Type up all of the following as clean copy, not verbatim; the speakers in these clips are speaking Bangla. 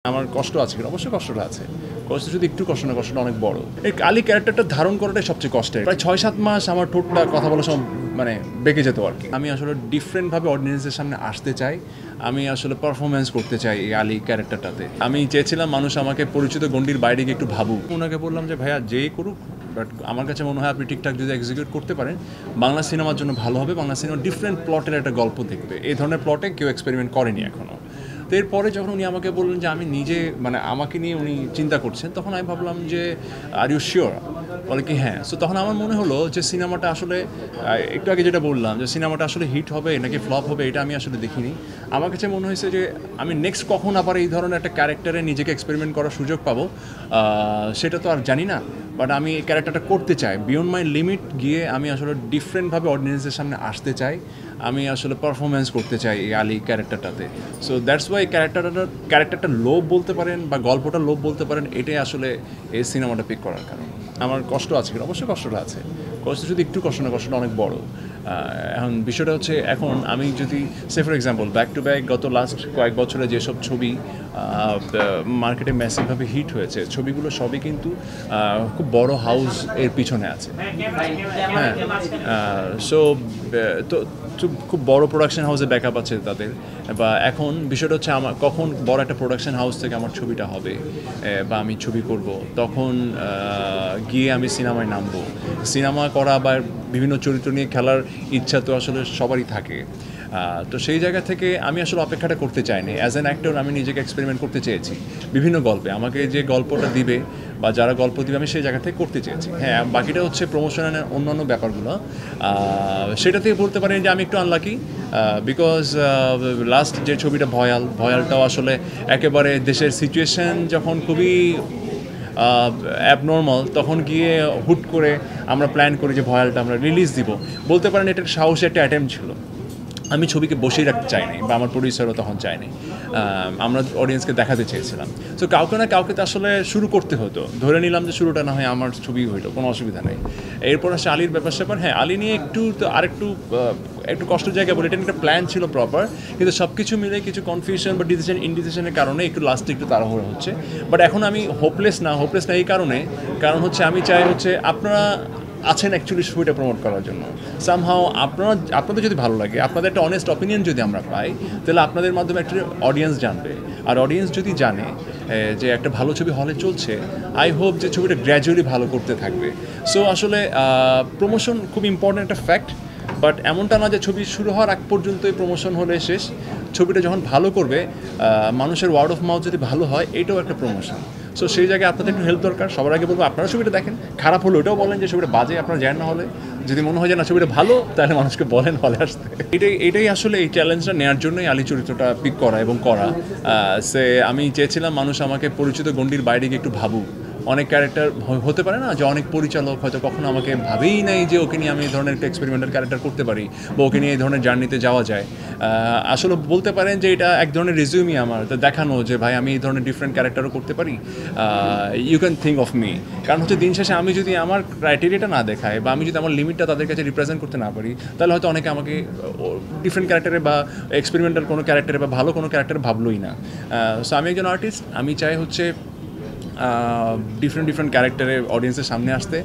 আমার কষ্ট আছে, অবশ্যই কষ্টটা আছে। কষ্ট শুধু একটু কষ্ট না, কষ্টটা অনেক বড়। এই কালি ক্যারেক্টারটা ধারণ করাটাই সবচেয়ে কষ্টের। প্রায় ৬-৭ মাস আমার ঠোঁটটা কথা বলার সময় মানে বেঁকে যেত আর কি। আমি আসলে ডিফারেন্টভাবে অডিয়েন্সের সামনে আসতে চাই। আমি আসলে পারফরমেন্স করতে চাই এই আলী ক্যারেক্টারটাতে। আমি চেয়েছিলাম মানুষ আমাকে পরিচিত গণ্ডির বাইরে গিয়ে একটু ভাবুক। ওনাকে বললাম যে ভাইয়া যেই করুক, বাট আমার কাছে মনে হয় আপনি ঠিকঠাক যদি এক্সিকিউট করতে পারেন বাংলা সিনেমার জন্য ভালো হবে। বাংলা সিনেমা ডিফারেন্ট প্লটের একটা গল্প দেখবে। এই ধরনের প্লটে কেউ এক্সপেরিমেন্ট করেনি এখনও। তো এরপরে যখন উনি আমাকে বললেন যে আমি নিজে মানে আমাকে নিয়ে উনি চিন্তা করছেন, তখন আমি ভাবলাম যে আর ইউ শিওর? বলে কি হ্যাঁ। সো তখন আমার মনে হলো যে সিনেমাটা আসলে একটু আগে যেটা বললাম যে সিনেমাটা আসলে হিট হবে নাকি ফ্লপ হবে এটা আমি আসলে দেখিনি। আমার কাছে মনে হয়েছে যে আমি নেক্সট কখন আবার এই ধরনের একটা ক্যারেক্টারে নিজেকে এক্সপেরিমেন্ট করার সুযোগ পাবো সেটা তো আর জানি না। বাট আমি এই ক্যারেক্টারটা করতে চাই, বিয়ন্ড মাই লিমিট গিয়ে আমি আসলে ডিফারেন্টভাবে অডিয়েন্সের সামনে আসতে চাই। আমি আসলে পারফরমেন্স করতে চাই এই আলী ক্যারেক্টারটাতে। সো দ্যাটস ওয়াই ক্যারেক্টারটা লোভ বলতে পারেন বা গল্পটা লোভ বলতে পারেন, এটাই আসলে এই সিনেমাটা পিক করার কারণ। আমার কষ্ট আছে, অবশ্যই কষ্টটা আছে। কষ্ট শুধু একটু কষ্ট না, কষ্টটা অনেক বড়। এখন বিষয়টা হচ্ছে, এখন আমি যদি say for example back to back গত লাস্ট কয়েক বছরে যেসব ছবি মার্কেটে ম্যাসিভভাবে হিট হয়েছে, ছবিগুলো সবই কিন্তু খুব বড় হাউস এর পিছনে আছে। হ্যাঁ, সো তো খুব বড় প্রোডাকশন হাউসে ব্যাকআপ আছে তাদের। বা এখন বিষয়টা হচ্ছে আমার কখন বড় একটা প্রোডাকশন হাউস থেকে আমার ছবিটা হবে বা আমি ছবি করব, তখন গিয়ে আমি সিনেমায় নামবো। সিনেমা করা বা বিভিন্ন চরিত্র নিয়ে খেলার ইচ্ছা তো আসলে সবারই থাকে। তো সেই জায়গা থেকে আমি আসলে অপেক্ষাটা করতে চাইনি। অ্যাজ অ্যান অ্যাক্টর আমি নিজেকে এক্সপেরিমেন্ট করতে চেয়েছি বিভিন্ন গল্পে। আমাকে যে গল্পটা দিবে বা যারা গল্প দিবে আমি সেই জায়গা থেকে করতে চেয়েছি। হ্যাঁ, বাকিটা হচ্ছে প্রমোশনের অন্যান্য ব্যাপারগুলো। সেটা থেকে বলতে পারেন যে আমি একটু আনলাকি, বিকজ লাস্ট যে ছবিটা ভয়ালটাও আসলে একেবারে দেশের সিচুয়েশন যখন খুবই অ্যাবনর্মাল, তখন গিয়ে হুট করে আমরা প্ল্যান করি যে ভয়ালটা আমরা রিলিজ দিব। বলতে পারেন এটা সাহসী একটা অ্যাটেম্প্ট ছিল। আমি ছবিকে বসেই রাখতে চাইনি বা আমার প্রডিউসারও তখন চায়নি। আমরা অডিয়েন্সকে দেখাতে চেয়েছিলাম। সো কাউকে না কাউকে তো আসলে শুরু করতে হতো। ধরে নিলাম যে শুরুটা না হয় আমার ছবি হইলো, কোনো অসুবিধা নেই। এরপর আসে আলীর ব্যাপার হ্যাঁ, আলী নিয়ে একটু তো আরেকটু একটু কষ্টের জায়গা বলে, এটা একটা প্ল্যান ছিল প্রপার, কিন্তু সব কিছু মিলে কিছু কনফিউশন বা ইনডিসিশনের কারণে একটু লাস্টে একটু তাড়াহুড়ো হচ্ছে। বাট এখন আমি হোপলেস না এই কারণ হচ্ছে আমি চাই হচ্ছে আপনারা আছেন অ্যাকচুয়ালি ছবিটা প্রমোট করার জন্য। সামহাও আপনাদের যদি ভালো লাগে, আপনাদের একটা অনেস্ট অপিনিয়ন যদি আমরা পাই, তাহলে আপনাদের মাধ্যমে একটা অডিয়েন্স জানবে। আর অডিয়েন্স যদি জানে যে একটা ভালো ছবি হলে চলছে, আই হোপ যে ছবিটা গ্র্যাজুয়ালি ভালো করতে থাকবে। সো আসলে প্রমোশন খুব ইম্পর্ট্যান্ট একটা ফ্যাক্ট। বাট এমনটা না যে ছবি শুরু হওয়ার আগ পর্যন্তই প্রমোশন হলে শেষ। ছবিটা যখন ভালো করবে, মানুষের ওয়ার্ড অফ মাউথ যদি ভালো হয়, এটাও একটা প্রমোশন। সো সেই জায়গায় আপনাদের একটু হেল্প দরকার। সবার আগে বলবো আপনারা ছবিটা দেখেন, খারাপ হলে ওটাও বলেন যে ছবিটা বাজে, আপনারা জানেন না হলে। যদি মনে হয় যে না ছবিটা ভালো, তাহলে মানুষকে বলেন হলে আসতে। এটাই আসলে এই চ্যালেঞ্জটা নেওয়ার জন্যই আলী চরিত্রটা পিক করা এবং করা। আমি চেয়েছিলাম মানুষ আমাকে পরিচিত গণ্ডির বাইরে গিয়ে একটু ভাবুক। অনেক ক্যারেক্টার হতে পারে না যে অনেক পরিচালক হয়তো কখনো আমাকে ভাবেই নাই যে ওকে নিয়ে আমি এই ধরনের একটা এক্সপেরিমেন্টাল ক্যারেক্টার করতে পারি বা ওকে নিয়ে এই ধরনের জার্নিতে যাওয়া যায়। আসলে বলতে পারেন যে এটা এক ধরনের রিজিউমই আমার, তো দেখানো যে ভাই আমি এই ধরনের ডিফারেন্ট ক্যারেক্টারও করতে পারি, you can think of me. কারণ হচ্ছে দিন শেষে আমি যদি আমার ক্রাইটেরিয়াটা না দেখাই বা আমি যদি আমার লিমিটটা তাদের কাছে রিপ্রেজেন্ট করতে না পারি, তাহলে হয়তো অনেকে আমাকে ডিফারেন্ট ক্যারেক্টারে বা এক্সপেরিমেন্টাল কোনো ক্যারেক্টারে বা ভালো কোনো ক্যারেক্টারে ভাবলোই না। সো আমি একজন আর্টিস্ট, আমি চাই হচ্ছে ডিফারেন্ট ক্যারেক্টারে অডিয়েন্সের সামনে আসতে।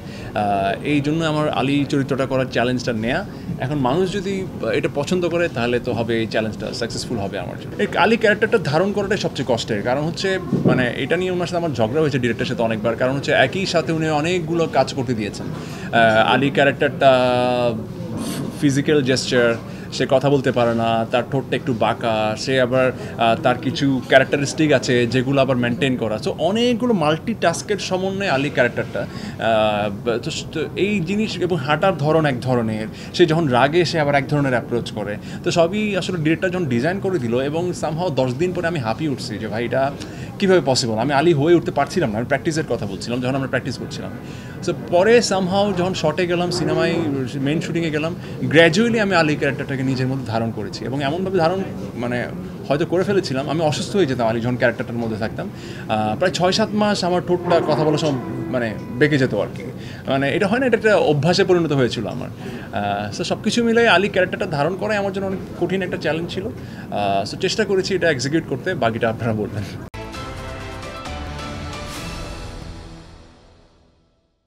এই জন্য আমার আলী চরিত্রটা করার চ্যালেঞ্জটা নেয়া। এখন মানুষ যদি এটা পছন্দ করে, তাহলে তো হবে এই চ্যালেঞ্জটা সাকসেসফুল হবে আমার জন্য। এই আলী ক্যারেক্টারটা ধারণ করাটাই সবচেয়ে কষ্টের, কারণ হচ্ছে মানে এটা নিয়ে ওনার সাথে আমার ঝগড়া হয়েছে ডিরেক্টরের সাথে অনেকবার। কারণ হচ্ছে একই সাথে উনি অনেকগুলো কাজ করতে দিয়েছেন। আলী ক্যারেক্টারটা ফিজিক্যাল জেস্চার, সে কথা বলতে পারে না, তার ঠোঁটটা একটু বাঁকা, সে আবার তার কিছু ক্যারেক্টারিস্টিক আছে যেগুলো আবার মেনটেন করা। সো অনেকগুলো মাল্টিটাস্কের সমন্বয়ে আলী ক্যারেক্টারটা। তো এই জিনিস এবং হাঁটার ধরন এক ধরনের, সে যখন রাগে সে আবার এক ধরনের অ্যাপ্রোচ করে। তো সবই আসলে ডিরেক্টর যখন ডিজাইন করে দিল এবং সামহাও 10 দিন পরে আমি হাঁপিয়ে উঠছি যে ভাই এটা কীভাবে পসিবল। আমি আলী হয়ে উঠতে পারছিলাম না, আমি প্র্যাকটিসের কথা বলছিলাম যখন আমরা প্র্যাকটিস করছিলাম। সো পরে সামহাও যখন শর্টে গেলাম, সিনেমায় মেইন শুটিংয়ে গেলাম, গ্র্যাজুয়ালি আমি আলী ক্যারেক্টারটাকে নিজের মধ্যে ধারণ করেছি এবং এমনভাবে মানে হয়তো করে ফেলেছিলাম আমি অসুস্থ হয়ে যেতাম আলী যখন ক্যারেক্টারটার মধ্যে থাকতাম। প্রায় 6-7 মাস আমার ঠোঁটটা কথা বলার সময় মানে বেঁকে যেত আর কি। মানে এটা হয় না, এটা একটা অভ্যাসে পরিণত হয়েছিল আমার। সো সব কিছু মিলে আলী ক্যারেক্টারটা ধারণ করাই আমার জন্য অনেক কঠিন একটা চ্যালেঞ্জ ছিল। সো চেষ্টা করেছি এটা এক্সিকিউট করতে, বাকিটা আপনারা বলবেন।